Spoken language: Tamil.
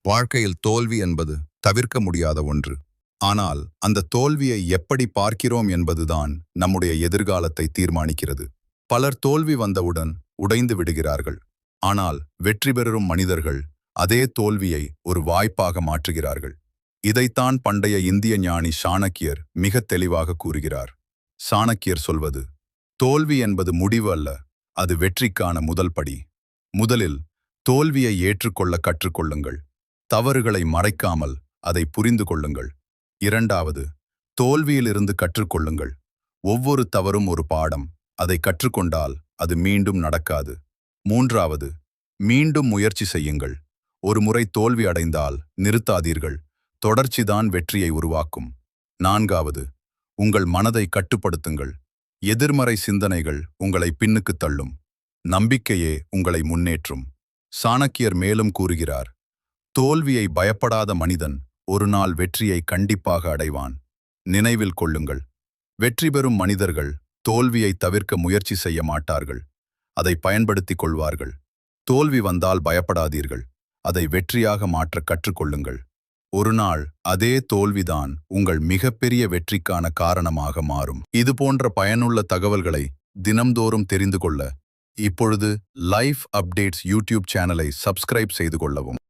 வாழ்க்கையில் தோல்வி என்பது தவிர்க்க முடியாத ஒன்று. ஆனால் அந்த தோல்வியை எப்படி பார்க்கிறோம் என்பதுதான் நம்முடைய எதிர்காலத்தை தீர்மானிக்கிறது. பலர் தோல்வி வந்தவுடன் உடைந்து விடுகிறார்கள். ஆனால் வெற்றி பெறும் மனிதர்கள் அதே தோல்வியை ஒரு வாய்ப்பாக மாற்றுகிறார்கள். இதைத்தான் பண்டைய இந்திய ஞானி சாணக்கியர் மிக தெளிவாக கூறுகிறார். சாணக்கியர் சொல்வது, தோல்வி என்பது முடிவு அல்ல, அது வெற்றிக்கான முதல் படி. முதலில் தோல்வியை ஏற்றுக்கொள்ள கற்றுக்கொள்ளுங்கள். தவறுகளை மறைக்காமல் அதை புரிந்து கொள்ளுங்கள். இரண்டாவது, தோல்வியிலிருந்து கற்றுக்கொள்ளுங்கள். ஒவ்வொரு தவறும் ஒரு பாடம். அதை கற்றுக்கொண்டால் அது மீண்டும் நடக்காது. மூன்றாவது, மீண்டும் முயற்சி செய்யுங்கள். ஒரு முறை தோல்வி அடைந்தால் நிறுத்தாதீர்கள். தொடர்ச்சிதான் வெற்றியை உருவாக்கும். நான்காவது, உங்கள் மனதை கட்டுப்படுத்துங்கள். எதிர்மறை சிந்தனைகள் உங்களை பின்னுக்குத் தள்ளும். நம்பிக்கையே உங்களை முன்னேற்றும். சாணக்கியர் மேலும் கூறுகிறார், தோல்வியை பயப்படாத மனிதன் ஒரு நாள் வெற்றியை கண்டிப்பாக அடைவான். நினைவில் கொள்ளுங்கள், வெற்றி பெறும் மனிதர்கள் தோல்வியை தவிர்க்க முயற்சி செய்ய மாட்டார்கள். அதை பயன்படுத்திக் கொள்வார்கள். தோல்வி வந்தால் பயப்படாதீர்கள். அதை வெற்றியாக மாற்ற கற்றுக்கொள்ளுங்கள். ஒரு நாள் அதே தோல்விதான் உங்கள் மிகப்பெரிய வெற்றிக்கான காரணமாக மாறும். இது போன்ற பயனுள்ள தகவல்களை தினம்தோறும் தெரிந்து கொள்ள இப்பொழுது லைஃப் அப்டேட்ஸ் யூடியூப் சேனலை சப்ஸ்கிரைப் செய்து கொள்ளவும்.